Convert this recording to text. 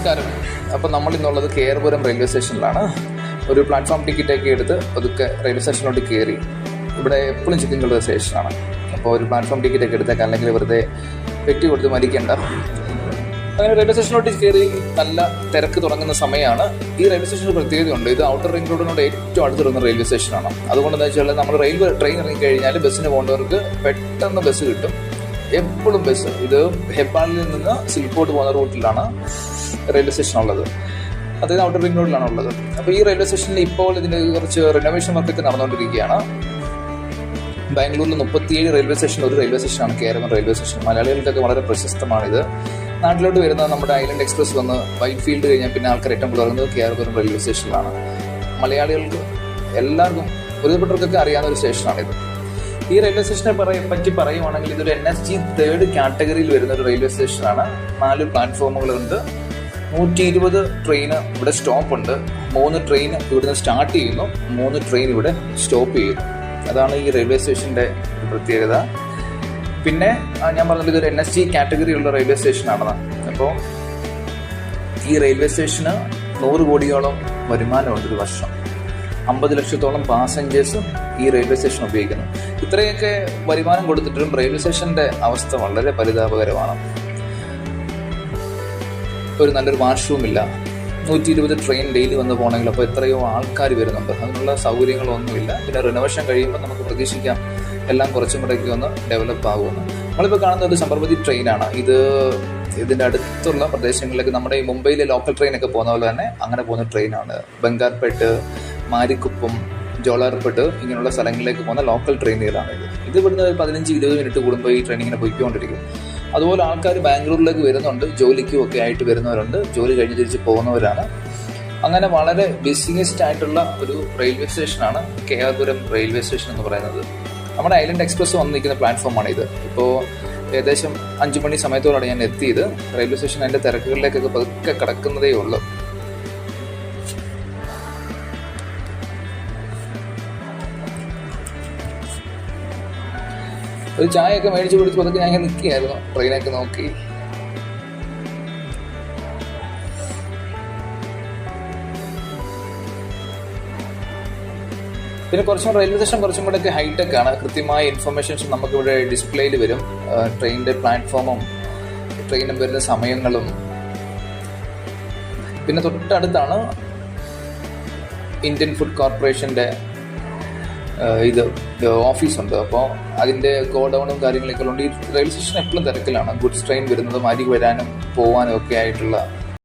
നമസ്കാരം. അപ്പോൾ നമ്മൾ ഇന്നുള്ളത് കേരപുരം റെയിൽവേ സ്റ്റേഷനിലാണ്. ഒരു പ്ലാറ്റ്ഫോം ടിക്കറ്റൊക്കെ എടുത്ത് അതൊക്കെ റെയിൽവേ സ്റ്റേഷനിലോട്ട് കയറി. ഇവിടെ എപ്പോഴും ചെക്കിംഗ് ഉള്ള സ്റ്റേഷനാണ്. അപ്പോൾ ഒരു പ്ലാറ്റ്ഫോം ടിക്കറ്റൊക്കെ എടുത്തേക്കാം, അല്ലെങ്കിൽ വെറുതെ പെറ്റി കൊടുത്ത് മരിക്കേണ്ട. അങ്ങനെ റെയിൽവേ സ്റ്റേഷനിലോട്ട് കയറി നല്ല തിരക്ക് തുടങ്ങുന്ന സമയമാണ്. ഈ റെയിൽവേ സ്റ്റേഷന് പ്രത്യേകതയുണ്ട്. ഇത് ഔട്ടർ റിംഗ് റോഡിനോട് ഏറ്റവും അടുത്തിരുന്ന റെയിൽവേ സ്റ്റേഷനാണ്. അതുകൊണ്ടെന്ന് വെച്ചാൽ നമ്മൾ ട്രെയിൻ ഇറങ്ങിക്കഴിഞ്ഞാൽ ബസ്സിന് പോകേണ്ടവർക്ക് പെട്ടെന്ന് ബസ് കിട്ടും. എപ്പോഴും ബസ്. ഇത് ഹെബ്ബാളിൽ നിന്ന് സിൽക്കോട്ട് പോകുന്ന റൂട്ടിലാണ് റെയിൽവേ സ്റ്റേഷൻ ഉള്ളത്. അതായത് ഔട്ടർ റിംഗ് റോഡിലാണ് ഉള്ളത്. അപ്പോൾ ഈ റെയിൽവേ സ്റ്റേഷനിൽ ഇപ്പോൾ ഇതിന് കുറച്ച് റിനോവേഷൻ വർക്കൊക്കെ നടന്നുകൊണ്ടിരിക്കുകയാണ്. ബാംഗ്ലൂരിൽ 37 റെയിൽവേ സ്റ്റേഷൻ ഒരു റെയിൽവേ സ്റ്റേഷനാണ് കേരളം റെയിൽവേ സ്റ്റേഷൻ. മലയാളികൾക്കൊക്കെ വളരെ പ്രശസ്തമാണിത്. നാട്ടിലോട്ട് വരുന്ന നമ്മുടെ ഐലൻഡ് എക്സ്പ്രസ് വന്ന് വൈറ്റ് ഫീൽഡ് കഴിഞ്ഞാൽ പിന്നെ ആൾക്കാർ ഏറ്റവും കൂടുതൽ പറയുന്നത് കേരളം റെയിൽവേ സ്റ്റേഷനിലാണ്. മലയാളികൾക്ക് എല്ലാവർക്കും ഒരുപെട്ടവർക്കൊക്കെ അറിയാവുന്ന ഒരു സ്റ്റേഷനാണിത്. ഈ റെയിൽവേ സ്റ്റേഷനെ പറ്റി പറയുവാണെങ്കിൽ ഇതൊരു NSG 3rd കാറ്റഗറിയിൽ വരുന്ന ഒരു റെയിൽവേ സ്റ്റേഷനാണ്. 4 പ്ലാറ്റ്ഫോമുകളുണ്ട്. 120 ട്രെയിൻ ഇവിടെ സ്റ്റോപ്പുണ്ട്. 3 ട്രെയിൻ ഇവിടുന്ന് സ്റ്റാർട്ട് ചെയ്യുന്നു, 3 ട്രെയിൻ ഇവിടെ സ്റ്റോപ്പ് ചെയ്യുന്നു. അതാണ് ഈ റെയിൽവേ സ്റ്റേഷൻ്റെ പ്രത്യേകത. പിന്നെ ഞാൻ പറഞ്ഞത് ഇതൊരു NSG കാറ്റഗറിയുള്ള റെയിൽവേ സ്റ്റേഷനാണെന്ന്. അപ്പോൾ ഈ റെയിൽവേ സ്റ്റേഷന് 100 കോടിയോളം വരുമാനമുണ്ട് ഒരു വർഷം. 50 ലക്ഷത്തോളം പാസഞ്ചേഴ്സും ഈ റെയിൽവേ സ്റ്റേഷൻ ഉപയോഗിക്കുന്നു. ഇത്രയൊക്കെ വരുമാനം കൊടുത്തിട്ടും റെയിൽവേ സ്റ്റേഷന്റെ അവസ്ഥ വളരെ പരിതാപകരമാണ്. ഒരു നല്ലൊരു വാഷ്റൂം ഇല്ല. 120 ട്രെയിൻ ഡെയിലി വന്ന് പോകണമെങ്കിൽ അപ്പോൾ എത്രയോ ആൾക്കാർ വരുന്നുണ്ട്. അതിനുള്ള സൗകര്യങ്ങളൊന്നുമില്ല. പിന്നെ റിനോവേഷൻ കഴിയുമ്പോൾ നമുക്ക് പ്രതീക്ഷിക്കാം എല്ലാം കുറച്ചും കൂടെയൊക്കെ ഒന്ന് ഡെവലപ്പ് ആകുമെന്ന്. നമ്മളിപ്പോൾ കാണുന്ന ഒരു സബർമതി ട്രെയിനാണ്. ഇതിൻ്റെ അടുത്തുള്ള പ്രദേശങ്ങളിലേക്ക് നമ്മുടെ ഈ മുംബൈയിലെ ലോക്കൽ ട്രെയിനൊക്കെ പോകുന്ന പോലെ തന്നെ അങ്ങനെ പോകുന്ന ട്രെയിനാണ്. ബംഗാർപേട്ട്, മാരിക്കുപ്പം, ജോളാർപേട്ട് ഇങ്ങനെയുള്ള സ്ഥലങ്ങളിലേക്ക് പോകുന്ന ലോക്കൽ ട്രെയിനുകളാണ് ഇത് ഇവിടുന്ന് 15-20 മിനിറ്റ് കൂടുമ്പോൾ ഈ ട്രെയിൻ ഇങ്ങനെ പോയിക്കൊണ്ടിരിക്കും. അതുപോലെ ആൾക്കാർ ബാംഗ്ലൂരിലേക്ക് വരുന്നുണ്ട്, ജോലിക്കും ഒക്കെ ആയിട്ട് വരുന്നവരുണ്ട്, ജോലി കഴിഞ്ഞ് തിരിച്ച് പോകുന്നവരാണ്. അങ്ങനെ വളരെ ബിസിയസ്റ്റ് ആയിട്ടുള്ള ഒരു റെയിൽവേ സ്റ്റേഷനാണ് കേരപുരം റെയിൽവേ സ്റ്റേഷൻ എന്ന് പറയുന്നത്. നമ്മുടെ ഐലൻഡ് എക്സ്പ്രസ് വന്ന് നിൽക്കുന്ന പ്ലാറ്റ്ഫോമാണ് ഇത്. ഇപ്പോൾ ഏകദേശം 5 മണി സമയത്തോടാണ് ഞാൻ എത്തിയത്. റെയിൽവേ സ്റ്റേഷൻ അതിൻ്റെ തിരക്കുകളിലേക്കൊക്കെ പതുക്കെ കിടക്കുന്നതേ ഉള്ളൂ. ഒരു ചായയൊക്കെ മേടിച്ച് പിടിച്ച് പതുക്കെ ഞാൻ ഇങ്ങനെ നിൽക്കുകയായിരുന്നു, ട്രെയിനൊക്കെ നോക്കി. പിന്നെ കുറച്ചും റെയിൽവേ സ്റ്റേഷൻ കുറച്ചും കൂടെ ഒക്കെ ഹൈടെക് ആണ്. കൃത്യമായ ഇൻഫർമേഷൻസ് നമുക്കിവിടെ ഡിസ്പ്ലേയിൽ വരും. ട്രെയിനിൻ്റെ പ്ലാറ്റ്ഫോമും ട്രെയിനും വരുന്ന സമയങ്ങളും. പിന്നെ തൊട്ടടുത്താണ് ഇന്ത്യൻ ഫുഡ് കോർപ്പറേഷൻ്റെ ഓഫീസുണ്ട്. അപ്പോൾ അതിൻ്റെ ഗോഡൗണും കാര്യങ്ങളൊക്കെ ഉള്ളതുകൊണ്ട് ഈ റെയിൽവേ സ്റ്റേഷൻ എപ്പോഴും തിരക്കിലാണ്. ഗുഡ്സ് ട്രെയിൻ വരുന്നതും അരി വരാനും പോകാനും ഒക്കെ ആയിട്ടുള്ള